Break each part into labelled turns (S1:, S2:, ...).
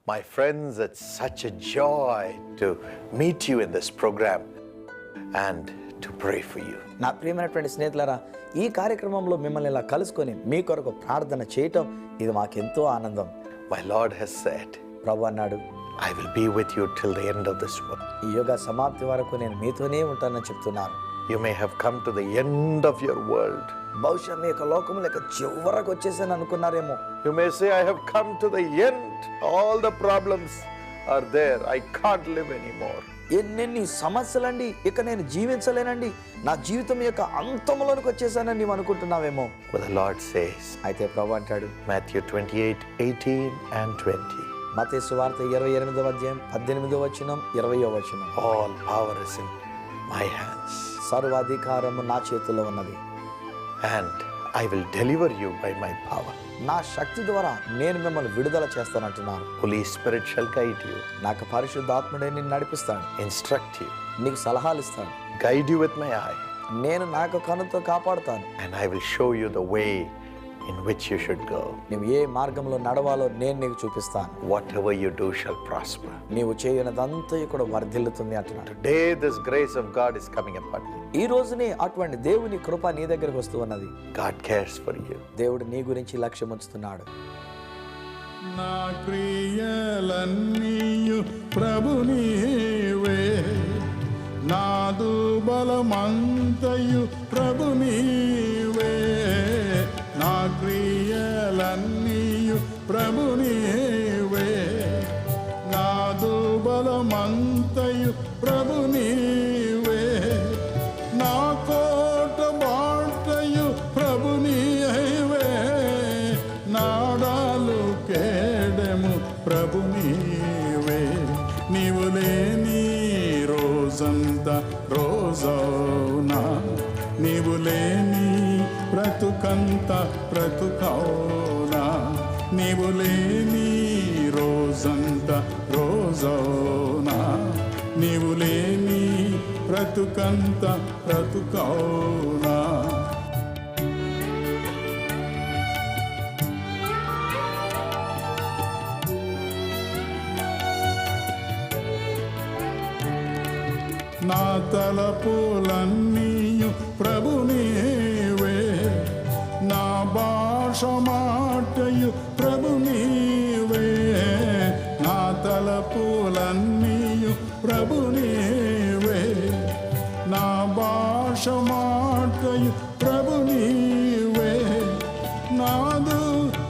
S1: My friends, it's such a joy to meet you in this program and to pray for you.
S2: నా ప్రియమైనటువంటి స్నేహితులారా, ఈ కార్యక్రమంలో మిమ్మల్ని ఇలా కలుసుకొని మీ కొరకు ప్రార్థన చేయటం ఇది మాకెంతో ఆనందం.
S1: My Lord has said,
S2: ప్రభు అన్నాడు,
S1: I will be with you till the end of this world.
S2: ఈ యుగ సమాప్తి వరకు నేను మీతోనే ఉంటానని చెప్తున్నాను.
S1: You may have come to the end of your world.
S2: బహుశా మీ యొక్క లోకం లేక చివరకు వచ్చేసాను అనుకున్నారేమో.
S1: You may say, I have come to the end. All the problems are there. I can't live anymore.
S2: ఎన్నెన్ని సమస్యలండి, ఇక నేను జీవించలేనండి, నా జీవితం యొక్క అంతంలోనికి వచ్చేసానని నీవు అనుకుంటున్నావేమో.
S1: But the Lord says,
S2: అయితే ప్రభు అంటాడు,
S1: Matthew 28:18 and 20.
S2: మత్తయి సువార్త 28వ అధ్యాయం 18వ వచనం 20వ వచనం.
S1: All power is in my hands.
S2: సర్వాధికారము నా చేతిలో ఉన్నది.
S1: And I will deliver you by my power.
S2: నా శక్తి ద్వారా నేను మిమ్మల్ని విడుదల చేస్తానంటున్నాను.
S1: Holy Spirit shall guide you,
S2: నాకు పరిశుద్ధాత్ముడే నిన్ను నడిపిస్తాడు,
S1: instruct you,
S2: నీకు సలహాలు ఇస్తాడు,
S1: guide you with my eye,
S2: నేను నాకు కనుతో కాపాడుతాను.
S1: and I will show you the way in which you should go.
S2: నీవు ఏ మార్గంలో నడవాలో నేను నీకు చూపిస్తాను.
S1: Whatever you do shall prosper.
S2: నీవు చేయనదంతా కూడా వర్ధిల్లుతుంది అంటున్నాడు.
S1: Today this grace of God is coming upon you.
S2: ఈ రోజునే అటువంటి దేవుని కృప నీ దగ్గరకు వస్తూ ఉన్నది.
S1: God cares for you.
S2: దేవుడు నీ గురించి లక్ష్యం ఉంచుతున్నాడు.
S3: నా క్రియలన్నీయు ప్రభు నీవే, నాదు బలమంతయు ప్రభు నీవే. నా క్రియలన్నీయు ప్రభు నీవే, నాదు బలమంతయు ప్రభు నీవే. నా కోట బాటయు ప్రభు నీవే, నాడాలు కేడము ప్రభు నీవే. నీవు లేని రోజంతా రోజౌనా, నీవు లేని బ్రతుకంత బ్రతుకౌనా. నీవు లేని రోజంత రోజౌనా, నీవు లేని బ్రతుకంత బ్రతుకౌనా. నా తలపులన్నీయు ప్రభు నీవే, నా భాష మాటయు ప్రభు నీవే. నా తలపులన్నీయు ప్రభు నీవే, నా భాష మాటయు ప్రభు నీవే. నాదు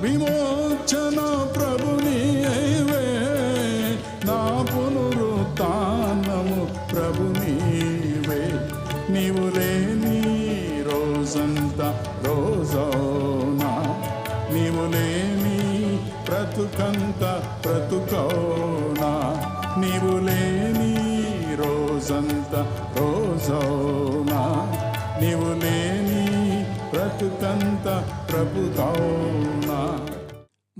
S3: విమోచన ప్రభు నీవే, నా పునరుత్థానము ప్రభు నీవే. నీవు లేని రోజంతా రోజౌనా, నీవు లేని బ్రతుకంత బ్రతుకౌనా. నీవు లేని రోజంత రోజౌనా, నీవు లేని బ్రతుకంత బ్రతుకౌనా.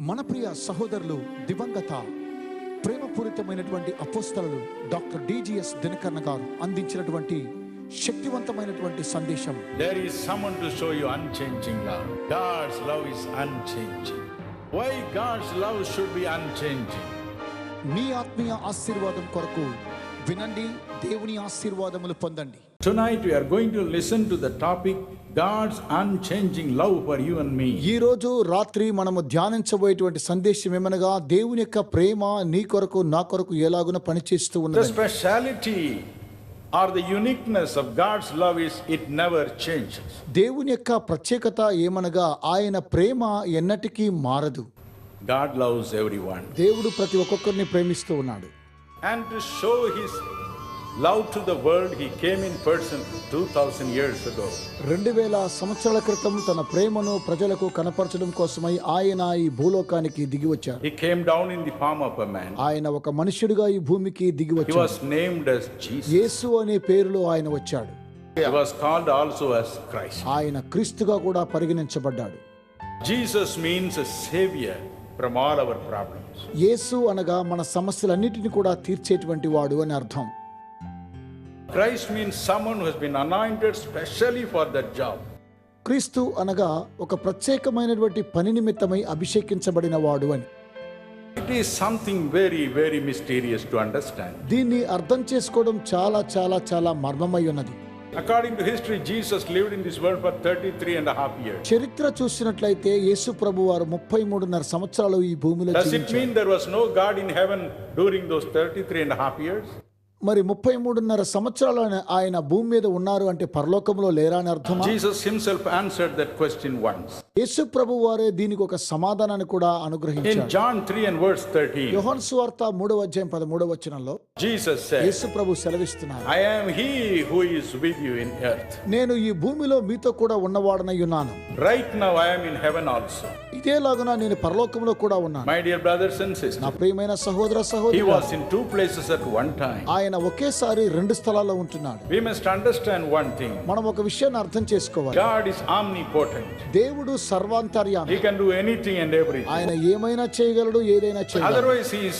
S4: మన ప్రియ సహోదరులు దివంగత ప్రేమపూరితమైనటువంటి అపోస్తలులు డాక్టర్ డిజిఎస్ దినకర్ణ గారు అందించినటువంటి శక్తివంతమైనటువంటి సందేశం.
S3: There is someone to show you unchanging love. God's love is unchanging. Why God's love should be unchanging?
S4: మీ ఆత్మీయ ఆశీర్వాదం కొరకు వినండి, దేవుని ఆశీర్వాదములు పొందండి.
S3: Tonight we are going to listen to the topic God's unchanging love for you and me.
S4: ఈ రోజు రాత్రి మనము ధ్యానించబోయేటువంటి సందేశం ఏమనగా దేవుని యొక్క ప్రేమ నీ కొరకు నా కొరకు ఎలాగున పనిచేస్తూ
S3: The
S4: ఉన్నది.
S3: speciality or the uniqueness of God's love is it never changes.
S4: దేవుని యొక్క ప్రత్యేకత ఏమనగా ఆయన ప్రేమ ఎన్నటికీ మారదు.
S3: God loves everyone.
S4: దేవుడు ప్రతి ఒక్కొక్కరిని ప్రేమిస్తూ ఉన్నాడు.
S3: And to show his love to the world, he came in person 2000 years ago.
S4: 2000 సంవత్సరాల క్రితం తన ప్రేమను ప్రజలకు కనపరచడం కోసమై ఆయన ఈ భూలోకానికి దిగి వచ్చారు.
S3: He came down in the form of a man.
S4: ఆయన ఒక మనుష్యుడిగా ఈ భూమికి దిగి
S3: He
S4: వచ్చాడు.
S3: was named as Jesus.
S4: యేసు అనే పేరులో ఆయన వచ్చాడు.
S3: He was called also as Christ.
S4: ఆయన క్రీస్తుగా కూడా పరిగణించబడ్డాడు.
S3: Jesus means a savior from all our problems.
S4: యేసు అనగా మన సమస్యలన్నిటిని కూడా తీర్చేటువంటి వాడు అని అర్థం.
S3: Christ means someone who has been anointed specially for that job.
S4: క్రీస్తు అనగా ఒక ప్రత్యేకమైనటువంటి పని నిమిత్తమై అభిషేకించబడిన వాడు అని.
S3: it is something very, very mysterious to understand.
S4: దీన్ని అర్థం చేసుకోవడం చాలా చాలా చాలా మర్మమై ఉన్నది.
S3: According to history, Jesus lived in this world for 33 and a half years.
S4: చరిత్ర చూసినట్లయితే యేసు ప్రభు వారు 33.5 సంవత్సరాలు ఈ భూమిలో
S3: Does it
S4: జీవించారు.
S3: mean there was no God in heaven during those 33 and a half years?
S4: మరి 33.5 సంవత్సరాలు ఆయన భూమి మీద ఉన్నారు అంటే పరలోకంలో లేరా అని అర్థమా?
S3: Jesus himself answered that question once.
S4: యేసు ప్రభు వారే దీనికి ఒక సమాధానాన్ని కూడా
S3: In
S4: అనుగ్రహించారు.
S3: John 3 and verse 13,
S4: యోహాను సువార్త 3వ అధ్యాయం 13వ వచనంలో
S3: Jesus said,
S4: Yesu Prabhu సెలవిస్తున్నారు,
S3: I am he who is with you in earth.
S4: నేను ఈ భూమిలో మీతో కూడా ఉన్నవాడనై ఉన్నాను.
S3: Right now I am in heaven also.
S4: ఇదేలాగున నేను పరలోకంలో కూడా ఉన్నాను.
S3: My dear brothers and
S4: నా
S3: sisters,
S4: ప్రియమైన సహోదర
S3: he
S4: సహోదరి,
S3: was in two places at one time.
S4: ఆయన ఒకేసారి 2 స్థలాల్లో ఉంటున్నాడు.
S3: We must understand one thing.
S4: మనం ఒక విషయాన్ని అర్థం చేసుకోవాలి.
S3: God is omnipotent.
S4: దేవుడు సర్వాంతర్యామి.
S3: He can do anything and everything.
S4: ఆయన ఏమైనా చేయగలడు, ఏదైనా చేయగలడు.
S3: Otherwise he is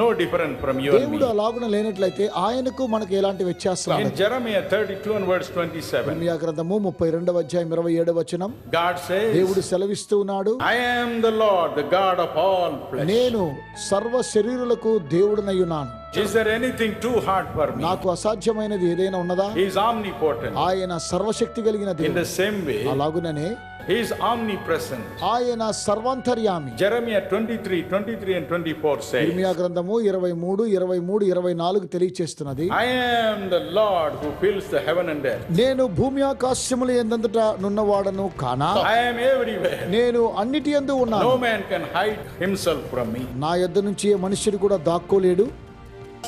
S3: no different from you and
S4: దేవుడు
S3: me.
S4: అలాగున లేనట్లయితే ఆయనకు మనకు ఎలాంటి వ్యత్యాసం
S3: In
S4: ఉండదు.
S3: Jeremiah 32 and verse 27,
S4: ఇర్మియా గ్రంథము 32వ అధ్యాయం 27వ వచనం
S3: God says,
S4: దేవుడు సెలవిస్తూ ఉన్నాడు,
S3: I am the Lord, the God of all flesh.
S4: నేను సర్వ శరీరులకు దేవుడనై ఉన్నాను.
S3: Is there anything too hard for me?
S4: నాకు అసాధ్యమైనది ఏదైనా ఉన్నదా?
S3: He is omnipotent.
S4: ఆయన సర్వశక్తి కలిగిన
S3: In
S4: దేవుడు.
S3: the same way,
S4: అలాగుననే
S3: he is omnipresent.
S4: ఆయన సర్వాంతర్యామి.
S3: Jeremiah 23 and 24 says,
S4: ఇర్మియా గ్రంథము 23, 23, 24 తెలియచేస్తున్నది,
S3: I am the Lord who fills the heaven and earth.
S4: నేను భూమి ఆకాశముల యందంతట నున్నవాడను కానా,
S3: I am everywhere.
S4: నేను అన్నిటి యందు ఉన్నాను.
S3: No man can hide himself from me.
S4: నా యొద్ద నుంచి ఏ మనుష్యుడు కూడా దాక్కోలేడు.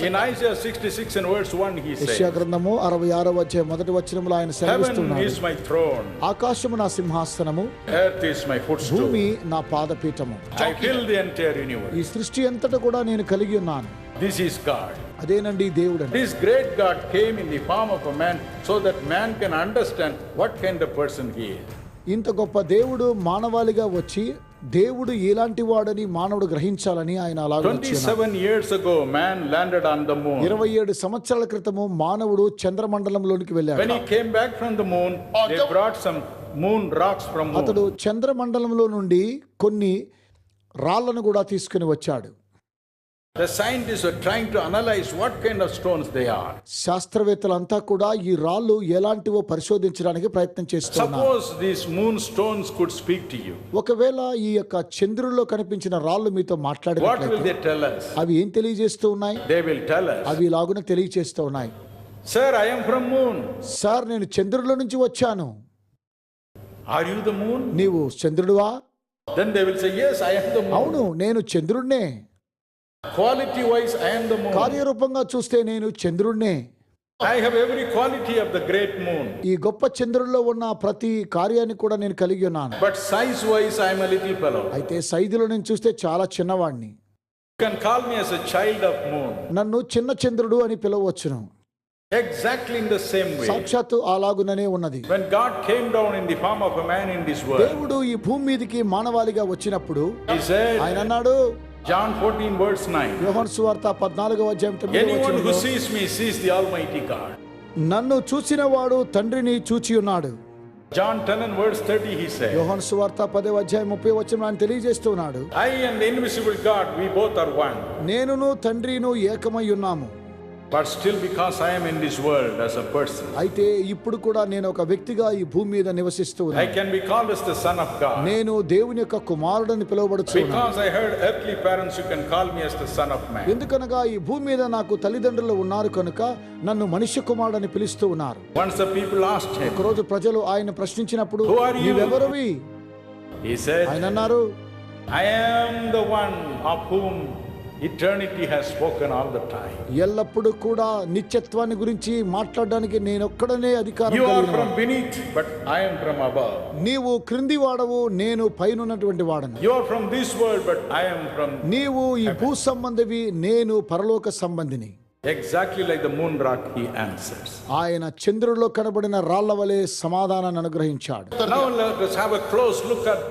S3: In Isaiah 66 and verse 1 he
S4: యెషయా
S3: says,
S4: గ్రంథము 66వ అధ్యాయం 1వ వచనంలో ఆయన
S3: Heaven
S4: సెలవిస్తున్నాడు,
S3: is my throne,
S4: ఆకాశము నా సింహాసనము,
S3: earth is my footstool.
S4: భూమి నా పాదపీఠము.
S3: I fill the entire universe.
S4: ఈ సృష్టి అంతటా కూడా నేను కలిగి ఉన్నాను.
S3: This is God.
S4: అదేనండి దేవుడు.
S3: This great God came in the form of a man so that man can understand what kind of person he is.
S4: ఇంత గొప్ప దేవుడు మానవాళిగా వచ్చి దేవుడు ఎలాంటి వాడని మానవుడు గ్రహించాలని ఆయన అలాగే వచ్చాడు.
S3: 27 years ago man landed on the moon.
S4: 27 సంవత్సరాల క్రితము మానవుడు చంద్రమండలంలోనికి వెళ్ళాడు.
S3: When he came back from the moon, they brought some moon rocks from
S4: అతడు
S3: moon.
S4: చంద్రమండలంలో నుండి కొన్ని రాళ్లను కూడా తీసుకుని వచ్చాడు.
S3: The scientists were trying to analyze what kind of stones they are.
S4: శాస్త్రవేత్తలంతా కూడా ఈ రాళ్ళు ఎలాంటివో పరిశోధించడానికి ప్రయత్నం చేస్తున్నారు.
S3: Suppose these moon stones could speak to you.
S4: ఒకవేళ ఈ యొక్క చంద్రుల్లో కనిపించిన రాళ్ళు మీతో
S3: What will
S4: మాట్లాడినట్లయితే
S3: they tell us?
S4: అవి ఏం తెలియజేస్తూ ఉన్నాయి?
S3: They will tell us,
S4: అవి ఇలాగున తెలియజేస్తూ ఉన్నాయి,
S3: Sir, I am from moon.
S4: Sir నేను చంద్రుడిలో నుంచి వచ్చాను.
S3: Are you the moon?
S4: నీవు చంద్రుడువా?
S3: Then they will say, Yes, I am the moon.
S4: అవును, నేను చంద్రుడినే.
S3: Quality wise, I am the moon.
S4: కార్యరూపంగా చూస్తే నేను చంద్రుడినే.
S3: I have every quality of the great moon.
S4: ఈ గొప్ప చంద్రుడిలో ఉన్న ప్రతి కార్యాన్ని కూడా నేను కలిగి ఉన్నాను.
S3: But size wise, I am a little fellow.
S4: అయితే సైజులో నేను చూస్తే చాలా చిన్నవాడిని.
S3: You can call me as a child of moon.
S4: నన్ను చిన్న చంద్రుడు అని పిలవచ్చును.
S3: Exactly in the same way.
S4: సాక్షాత్తు అలాగుననే ఉన్నది.
S3: When God came down in the form of a man in this world,
S4: దేవుడు ఈ భూమి మీదకి మానవాళిగా వచ్చినప్పుడు
S3: he said,
S4: ఆయన అన్నాడు,
S3: John 14 verse 9,
S4: యోహాను సువార్త 14వ అధ్యాయం 9వ
S3: anyone who
S4: వచనంలో,
S3: sees me sees the Almighty God.
S4: నన్ను చూచిన వాడు తండ్రిని చూచి ఉన్నాడు.
S3: John 10 and verse 30 he said,
S4: యోహాను సువార్త 10వ అధ్యాయం 30వ వచనంలో ఆయన తెలియజేస్తున్నాడు,
S3: I and the invisible God, we both are one.
S4: నేనును తండ్రిను ఏకమై ఉన్నాము.
S3: But still, because I am in this world as a person,
S4: అయితే ఇప్పుడు కూడా నేను ఒక వ్యక్తిగా ఈ భూమి మీద నివసిస్తూ
S3: I
S4: ఉన్నాను.
S3: can be called as the son of God.
S4: నేను దేవుని యొక్క కుమారుడని పిలువబడుచున్నాను.
S3: Because I heard earthly parents, you can call me as the son of man.
S4: ఎందుకనగా ఈ భూమి మీద నాకు తల్లిదండ్రులు ఉన్నారు కనుక నన్ను మనుష్య కుమారుడని పిలుస్తూ ఉన్నారు.
S3: Once the people asked him,
S4: ఒకరోజు ప్రజలు ఆయన ప్రశ్నించినప్పుడు,
S3: Who are you?
S4: నీవెవరివి?
S3: he said,
S4: ఆయన అన్నారు,
S3: I am the one of whom eternity has spoken all the time.
S4: ఎల్లప్పుడూ కూడా నిత్యత్వాన్ని గురించి మాట్లాడడానికి నేనొక్కడనే అధికారం
S3: You are
S4: కలిగిన
S3: from
S4: వాడిని.
S3: beneath, but I am from above.
S4: నీవు క్రింది వాడవు, నేను పైనున్నటువంటి వాడను.
S3: You are from this world, but I am from...
S4: నీవు ఈ భూ సంబంధివి, నేను పరలోక సంబంధిని.
S3: Exactly like the moon rock, he answers.
S4: ఆయన చంద్రుడిలో కనబడిన రాళ్ల వలె సమాధానాన్ని అనుగ్రహించాడు.
S3: Now let us have a close look at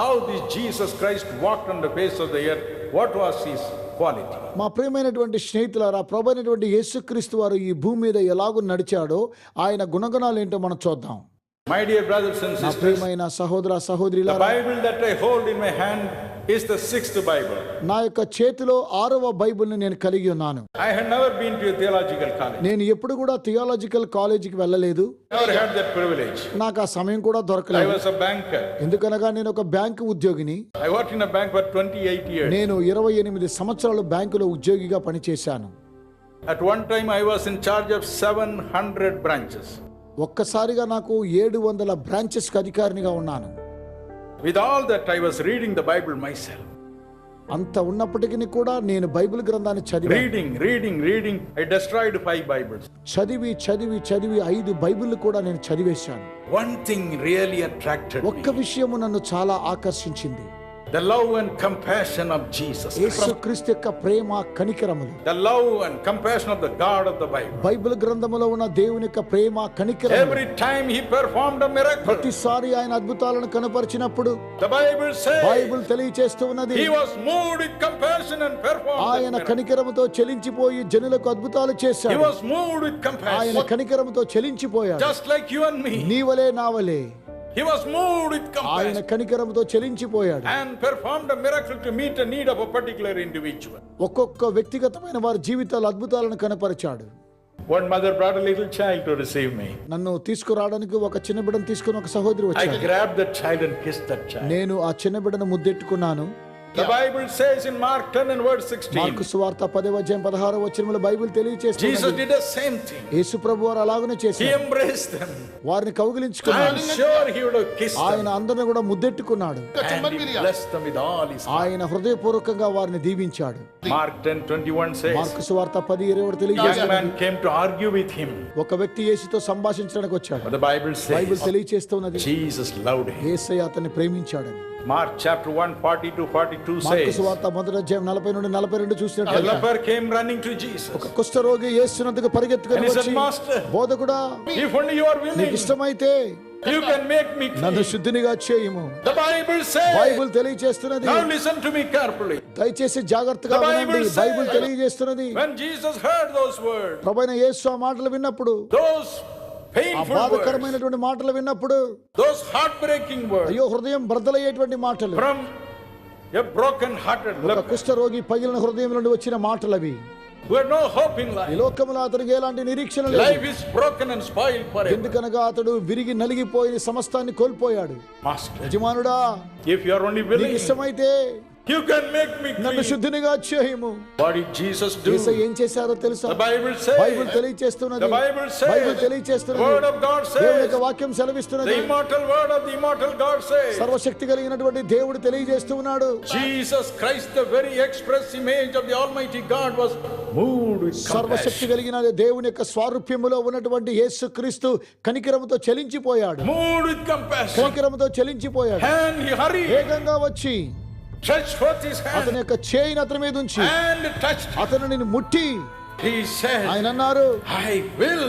S3: how this Jesus Christ walked on the face of the earth. What was his quality?
S4: మా ప్రియమైనటువంటి స్నేహితులారా, ప్రభువైనటువంటి యేసుక్రీస్తు వారు ఈ భూమి మీద ఎలాగూ నడిచాడో ఆయన గుణగణాలు ఏంటో మనం చూద్దాం.
S3: My dear brothers and
S4: నా
S3: sisters,
S4: ప్రియమైన సహోదర
S3: the
S4: సహోదరులారా,
S3: Bible that I hold in my hand is the 6th Bible.
S4: నా యొక్క చేతిలో 6వ బైబిల్ని నేను కలిగి ఉన్నాను.
S3: I had never been to a theological college.
S4: నేను ఎప్పుడు కూడా థియాలజికల్ కాలేజీకి వెళ్ళలేదు.
S3: Never had that privilege.
S4: నాకు ఆ సమయం కూడా
S3: I
S4: దొరకలేదు.
S3: was a banker.
S4: ఎందుకనగా నేను ఒక బ్యాంకు ఉద్యోగిని.
S3: I worked in a bank for 28 years.
S4: నేను 28 సంవత్సరాలు బ్యాంకులో ఉద్యోగిగా పనిచేశాను.
S3: At one time I was in charge of 700 branches.
S4: ఒక్కసారిగా నాకు 700 బ్రాంచెస్కి అధికారినిగా ఉన్నాను.
S3: With all that I was reading the Bible myself.
S4: అంత ఉన్నప్పటికీ కూడా నేను బైబిల్ గ్రంథాన్ని
S3: Reading. I destroyed 5 Bibles.
S4: చదివి 5 బైబిల్ కూడా నేను చదివేశాను.
S3: One thing really attracted
S4: ఒక్క
S3: me.
S4: విషయము నన్ను చాలా ఆకర్షించింది.
S3: The love and compassion of Jesus.
S4: యేసుక్రీస్తు యొక్క ప్రేమ కనికరములు.
S3: The love and compassion of the God of the Bible.
S4: Bible గ్రంథములో ఉన్న దేవుని యొక్క ప్రేమ కనికరములు.
S3: Every time he performed a miracle,
S4: ప్రతిసారి ఆయన అద్భుతాలను కనపరిచినప్పుడు
S3: the Bible says
S4: బైబిల్ తెలియచేస్తూ ఉన్నది,
S3: he was moved with compassion and performed
S4: ఆయన
S3: that miracle.
S4: కనికరముతో చెలించిపోయి జనులకు అద్భుతాలు
S3: He
S4: చేశాడు.
S3: was moved with
S4: ఆయన
S3: compassion,
S4: కనికరముతో చెలించిపోయాడు.
S3: just like you and me.
S4: నీవలే నావలే
S3: He was moved with
S4: ఆయన
S3: compassion
S4: కనికరముతో చెలించిపోయాడు.
S3: and performed a miracle to meet a need of a particular individual.
S4: ఒక్కొక్క వ్యక్తిగతమైన వారి జీవితాల అద్భుతాలను కనపరిచాడు.
S3: One mother brought a little child to receive me.
S4: నన్ను తీసుకురావడానికి ఒక చిన్న బిడ్డను తీసుకుని ఒక సహోదరి
S3: I
S4: వచ్చాడు.
S3: grabbed that child and kissed that child.
S4: నేను ఆ చిన్న బిడ్డను ముద్దెట్టుకున్నాను.
S3: The Bible says in Mark 10 and verse 16,
S4: mark సువార్త 10:16 బైబిల్
S3: Jesus
S4: తెలియజేస్తుంది.
S3: did the same thing.
S4: యేసు ప్రభు వారు అలాగనే
S3: He
S4: చేశారు.
S3: embraced them.
S4: వారిని
S3: I
S4: కౌగిలించుకున్నాడు.
S3: am sure he would have kissed
S4: ఆయన
S3: them.
S4: అందరిని కూడా ముద్దెట్టుకున్నాడు.
S3: And he blessed them with all his heart.
S4: ఆయన హృదయపూర్వకంగా వారిని దీవించాడు.
S3: Mark 10:21 says,
S4: మార్కు సువార్త 10:20
S3: young
S4: తెలియజేస్తుంది.
S3: man came to argue with him.
S4: ఒక వ్యక్తి యేసుతో సంభాషించడానికి వచ్చాడు.
S3: But the Bible
S4: Bible
S3: says
S4: తెలియజేస్తున్నది
S3: Jesus loved him.
S4: యేసయ్య అతన్ని ప్రేమించాడని.
S3: Mark chapter 1 42
S4: మార్కు
S3: says,
S4: సువార్త 1:40-42
S3: a
S4: చూసినట్లయితే
S3: leper came running to Jesus.
S4: ఒక కుష్ఠరోగి యేసునందుకు పరిగెత్తుకొని
S3: And he said,
S4: వచ్చి,
S3: Master,
S4: బోధకుడా
S3: if only you are
S4: నీకు
S3: willing,
S4: ఇష్టమైతే
S3: you can make me
S4: నన్ను
S3: clean.
S4: శుద్ధినిగా చేయము.
S3: The Bible says,
S4: బైబిల్ తెలియజేస్తున్నది.
S3: now listen to me carefully.
S4: దయచేసి జాగ్రత్తగా
S3: The Bible
S4: వినండి.
S3: says-
S4: బైబిల్ తెలియజేస్తున్నది.
S3: When Jesus heard those words,
S4: ప్రభువైన యేసు ఆ మాటలు విన్నప్పుడు,
S3: those
S4: ఆ
S3: painful words,
S4: బాధకరమైనటువంటి మాటలు విన్నప్పుడు,
S3: those heartbreaking words
S4: అయ్యో హృదయం బ్రదలయ్యేటువంటి మాటలు,
S3: from a broken-hearted
S4: ఒక
S3: leper
S4: కుష్ఠరోగి పగిలిన హృదయం నుండి వచ్చిన మాటలు అవి.
S3: who had no hope in
S4: ఈ
S3: life.
S4: లోకములో అతనికి ఎలాంటి నిరీక్షణ లేదు.
S3: Life is broken and spoiled forever.
S4: ఎందుకనగా అతడు విరిగి నలిగిపోయి సమస్తాన్ని కోల్పోయాడు.
S3: Master,
S4: యజమానుడా,
S3: if you are only
S4: నీకు
S3: willing,
S4: ఇష్టమైతే
S3: you can make me
S4: నన్ను
S3: clean.
S4: శుద్ధినిగా చేయము.
S3: What did Jesus do?
S4: యేసయ్య ఏం చేశారో తెలుసా?
S3: The Bible says,
S4: బైబిల్ తెలియజేస్తున్నది.
S3: the Bible says,
S4: Bible
S3: the
S4: తెలియజేస్తున్నది.
S3: word of God
S4: దేవుని
S3: says,
S4: యొక్క వాక్యం సెలవిస్తున్నది.
S3: the immortal word of the immortal God says,
S4: సర్వశక్తి కలిగినటువంటి దేవుడు తెలియజేస్తూ ఉన్నాడు.
S3: Jesus Christ, the very express image of the Almighty God, was moved with
S4: సర్వశక్తి
S3: compassion.
S4: కలిగిన దేవుని యొక్క స్వారూప్యములో ఉన్నటువంటి యేసుక్రీస్తు కనికరముతో చెలించిపోయాడు.
S3: Moved with compassion.
S4: కనికరముతో చెలించిపోయాడు.
S3: And he hurried,
S4: వేగంగా వచ్చి
S3: stretched forth his
S4: అతని
S3: hand
S4: యొక్క చేయిని అతని మీద ఉంచి
S3: and touched him.
S4: అతను నిన్ను ముట్టి
S3: He said,
S4: ఆయన అన్నారు,
S3: I will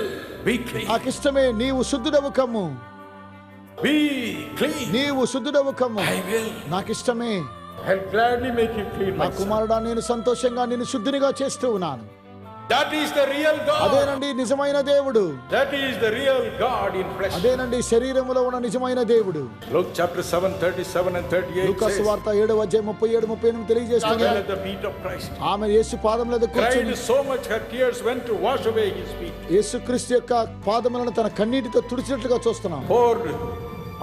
S3: be clean.
S4: నాకు ఇష్టమే, నీవు శుద్ధుడవు కమ్ము,
S3: Be clean.
S4: నీవు శుద్ధుడవు కమ్ము,
S3: I will.
S4: నాకు ఇష్టమే.
S3: I'll gladly make you clean,
S4: నా
S3: my son.
S4: కుమారుడా, నేను సంతోషంగా నిన్ను శుద్ధినిగా చేస్తూ ఉన్నాను.
S3: That is the real God.
S4: అదేనండి నిజమైన దేవుడు.
S3: That is the real God in flesh.
S4: అదేనండి శరీరములో ఉన్న నిజమైన దేవుడు.
S3: Luke chapter 7:37 and 38
S4: లూకాసు
S3: says,
S4: వార్త 7:37-38 తెలియజేస్తుంది.
S3: fell at the feet of Christ.
S4: ఆమె యేసు పాదముల మీద కూర్చొని
S3: Cried so much her tears went to wash away his feet.
S4: యేసుక్రీస్తు యొక్క పాదములను తన కన్నీటితో తుడిచినట్లుగా చూస్తున్నాం.
S3: Poured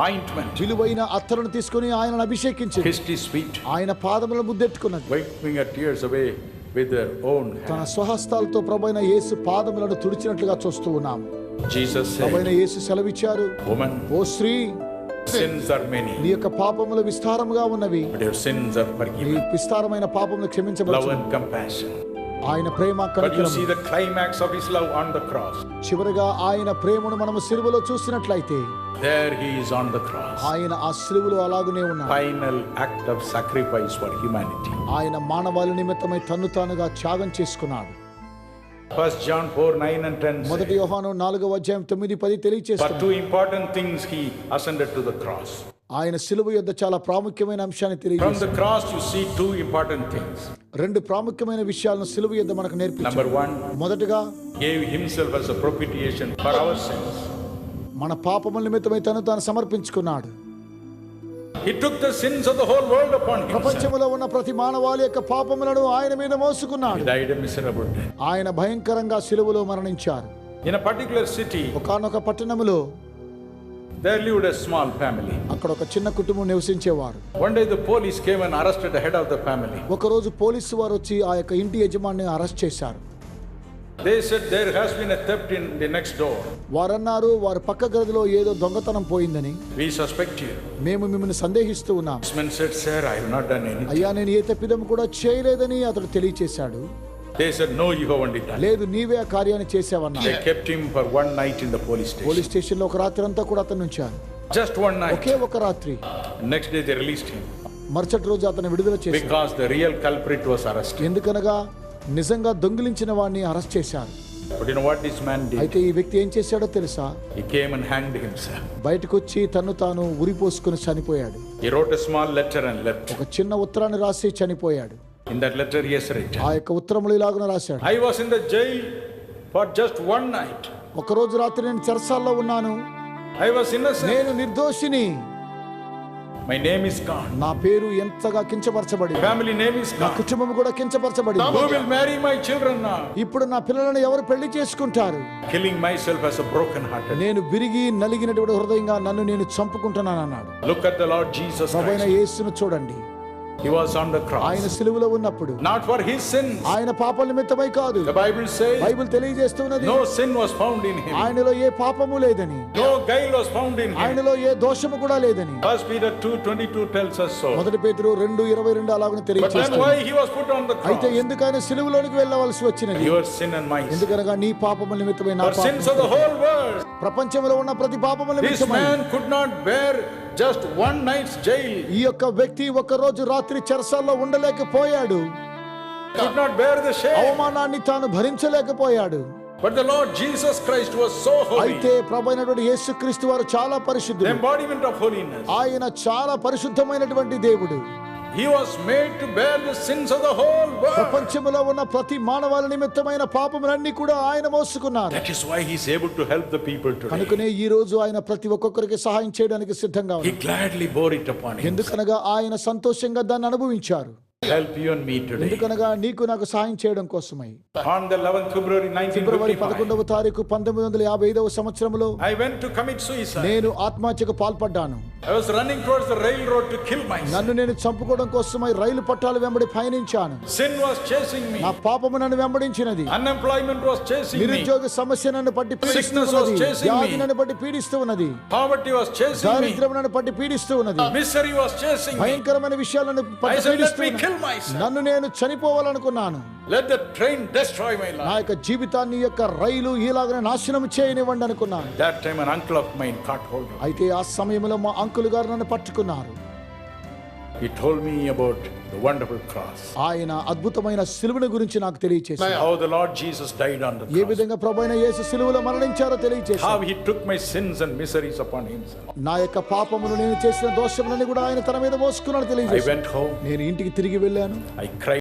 S3: ointment,
S4: విలువైన అత్తరును తీసుకుని ఆయనను అభిషేకించి
S3: kissed his feet,
S4: ఆయన పాదములను ముద్దెట్టుకున్నది.
S3: wiping her tears away with their own hand.
S4: తన స్వహస్తాలతో ప్రభువైన యేసు పాదములను తుడిచినట్లుగా చూస్తూ ఉన్నాం.
S3: Jesus
S4: ప్రభువైన
S3: said,
S4: యేసు సెలవిచ్చారు,
S3: woman,
S4: ఓ స్త్రీ,
S3: sins are many,
S4: నీ యొక్క పాపములు విస్తారముగా ఉన్నవి,
S3: but your sins are
S4: నీ
S3: forgiven.
S4: విస్తారమైన పాపములు
S3: Love
S4: క్షమించబడును.
S3: and compassion.
S4: ఆయన ప్రేమ
S3: But you
S4: కనికరము.
S3: see the climax of his love on the cross.
S4: చివరగా ఆయన ప్రేమను మనము సిలువలో చూసినట్లయితే
S3: There he is on the cross.
S4: ఆయన ఆ సిలువలో అలాగునే ఉన్నాడు.
S3: Final act of sacrifice for humanity.
S4: ఆయన మానవాళి నిమిత్తమై తన్ను తానుగా త్యాగం చేసుకున్నాడు.
S3: 1 John 4:9 and 10
S4: మొదటి
S3: says,
S4: యోహాను 4:9-10
S3: but
S4: తెలియజేస్తుంది.
S3: two important things he ascended to the cross.
S4: ఆయన సిలువ యొద్ద చాలా ప్రాముఖ్యమైన అంశాన్ని
S3: From
S4: తెలియజేస్తుంది.
S3: the cross you see two important things.
S4: రెండు ప్రాముఖ్యమైన విషయాలను సిలువ యొద్ద మనకు నేర్పించారు.
S3: Number one,
S4: మొదటగా
S3: gave himself as a propitiation for our sins.
S4: మన పాపముల నిమిత్తమై తను తాను సమర్పించుకున్నాడు.
S3: He took the sins of the whole world upon himself.
S4: ప్రపంచంలో ఉన్న ప్రతి మానవాళి యొక్క పాపములను ఆయన మీద
S3: He
S4: మోసుకున్నాడు.
S3: died a miserable death.
S4: ఆయన భయంకరంగా సిలువలో మరణించారు.
S3: In a particular city,
S4: ఒకానొక పట్టణములో
S3: there lived a small family.
S4: అక్కడ ఒక చిన్న కుటుంబం నివసించేవారు.
S3: One day the police came and arrested the head of the family.
S4: ఒకరోజు పోలీసు వారు వచ్చి ఆ యొక్క ఇంటి యజమానిని అరెస్ట్ చేశారు.
S3: They said there has been a theft in the next door.
S4: వారన్నారు వారి పక్క గదిలో ఏదో దొంగతనం పోయిందని.
S3: We suspect you.
S4: మేము మిమ్మల్ని సందేహిస్తూ ఉన్నాం.
S3: This man said, sir, I have not done anything.
S4: అయ్యా నేను ఏ తప్పిదం కూడా చేయలేదని అతడు తెలియచేశాడు.
S3: They said, no, you have only done.
S4: లేదు నీవే ఆ కార్యాన్ని చేసావన్నా.
S3: They kept him for one night in the police station.
S4: Police station లో ఒక రాత్రి అంతా కూడా అతను ఉంచారు.
S3: Just one night.
S4: ఒకే ఒక రాత్రి.
S3: Next day they released him.
S4: మరుసటి రోజు అతను విడుదల చేశారు.
S3: Because the real culprit was arrested.
S4: ఎందుకనగా నిజంగా దొంగిలించిన వాడిని అరెస్ట్ చేశారు.
S3: But you know what this man did?
S4: అయితే ఈ వ్యక్తి ఏం చేశాడో తెలుసా?
S3: He came and hanged himself.
S4: బయటకు వచ్చి తన్ను తాను ఉరిపోసుకుని చనిపోయాడు.
S3: He wrote a small letter and left.
S4: ఒక చిన్న ఉత్తరాన్ని రాసి చనిపోయాడు.
S3: In that letter he has written,
S4: ఆ యొక్క ఉత్తరములు ఇలాగున రాశాడు.
S3: I was in the jail for just one night.
S4: ఒక రోజు రాత్రి నేను చెరసాల్లో ఉన్నాను.
S3: I was innocent.
S4: నేను నిర్దోషిని.
S3: My name is gone.
S4: నా పేరు ఎంతగా కించపరచబడింది.
S3: Family name is
S4: నా
S3: gone.
S4: కుటుంబం కూడా కించపరచబడింది.
S3: Who will marry my children now?
S4: ఇప్పుడు నా పిల్లలను ఎవరు పెళ్లి చేసుకుంటారు?
S3: Killing myself as a broken hearted.
S4: నేను విరిగి నలిగినటువంటి హృదయంగా నన్ను నేను చంపుకుంటున్నాను అన్నాడు.
S3: Look at the Lord Jesus
S4: ప్రభువైన
S3: Christ.
S4: యేసును చూడండి.
S3: He was on the
S4: ఆయన
S3: cross.
S4: సిలువలో ఉన్నప్పుడు
S3: Not for his sins.
S4: ఆయన పాపం నిమిత్తమై కాదు.
S3: The Bible says
S4: బైబిల్ తెలియజేస్తున్నది
S3: no sin was found in him.
S4: ఆయనలో ఏ పాపము లేదని,
S3: No guile was found in him.
S4: ఆయనలో ఏ దోషము కూడా లేదని.
S3: 1 Peter 2:22 tells us so.
S4: మొదటి పేతురు 2:22 అలాగనే
S3: But then
S4: తెలియజేస్తుంది.
S3: why he was put on the
S4: అయితే
S3: cross?
S4: ఎందుకు ఆయన సిలువలోనికి వెళ్ళవలసి వచ్చినది?
S3: Your sin and my sin.
S4: ఎందుకనగా నీ పాపముల నిమిత్తమై నా
S3: For sins of the
S4: పాపం.
S3: whole world.
S4: ప్రపంచంలో ఉన్న ప్రతి పాపముల
S3: This
S4: నిమిత్తమై
S3: man could not bear just one night's jail.
S4: ఈ యొక్క వ్యక్తి ఒక రోజు రాత్రి చెరసాల్లో ఉండలేకపోయాడు.
S3: Could not bear the shame.
S4: అవమానాన్ని తాను భరించలేకపోయాడు.
S3: But the Lord Jesus Christ was so holy.
S4: అయితే ప్రభువైనటువంటి యేసుక్రీస్తు వారు చాలా
S3: The
S4: పరిశుద్ధుడు.
S3: embodiment of holiness.
S4: ఆయన చాలా పరిశుద్ధమైనటువంటి దేవుడు.
S3: He was made to bear the sins of the whole world.
S4: ప్రపంచంలో ఉన్న ప్రతి మానవాళి నిమిత్తమైన పాపములన్నీ కూడా ఆయన మోసుకున్నారు.
S3: That is why he is able to help the people today.
S4: కనుకనే ఈ రోజు ఆయన ప్రతి ఒక్కొక్కరికి సహాయం చేయడానికి సిద్ధంగా
S3: He
S4: ఉన్నారు.
S3: gladly bore it upon him.
S4: ఎందుకనగా ఆయన సంతోషంగా దాన్ని అనుభవించారు.
S3: Help you and me today.
S4: ఎందుకనగా నీకు నాకు సహాయం చేయడం కోసమై.
S3: On the 11th February
S4: ఫిబ్రవరి
S3: 1955,
S4: 11వ తారీఖు 1955వ సంవత్సరంలో
S3: I went to commit suicide.
S4: నేను ఆత్మహత్యకు పాల్పడ్డాను.
S3: I was running towards the railroad to kill myself.
S4: నన్ను నేను చంపుకోవడం కోసమై రైలు పట్టాల వెంబడి పయనించాను.
S3: Sin was chasing me.
S4: నా పాపము నన్ను వెంబడించినది.
S3: Unemployment was chasing me.
S4: నిరుద్యోగ సమస్య నన్ను పట్టి పీడిస్తూ
S3: Sickness was
S4: ఉన్నది.
S3: chasing me.
S4: వ్యాధి నన్ను పట్టి పీడిస్తూ ఉన్నది.
S3: Poverty was chasing me.
S4: దారిద్ర్యం నన్ను పట్టి పీడిస్తూ ఉన్నది.
S3: Misery was chasing me.
S4: భయంకరమైన విషయాలను
S3: I
S4: పట్టి
S3: said, let
S4: పీడిస్తూ
S3: me
S4: ఉన్నది.
S3: kill myself.
S4: నన్ను నేను చనిపోవాలనుకున్నాను.
S3: Let the train destroy my
S4: నా
S3: life.
S4: యొక్క జీవితాన్ని యొక్క రైలు ఇలాగనే నాశనం చేయనివ్వండి అనుకున్నాను.
S3: That time an uncle of mine caught hold of me.
S4: అయితే ఆ సమయంలో మా అంకుల్ గారు నన్ను పట్టుకున్నారు.
S3: He told me about the wonderful cross.
S4: ఆయన అద్భుతమైన సిలువను గురించి నాకు తెలియచేశారు.
S3: How the Lord Jesus died on the
S4: A
S3: cross.
S4: విధంగా ప్రభువైన యేసు సిలువలో మరణించారో
S3: How
S4: తెలియచేశారు.
S3: he took my sins and miseries upon himself.
S4: నా యొక్క పాపములు నేను చేసిన దోషములని కూడా ఆయన తన మీద మోసుకున్నాడు
S3: I
S4: తెలియజేశారు.
S3: went home.
S4: నేను ఇంటికి తిరిగి వెళ్ళాను.
S3: I cried.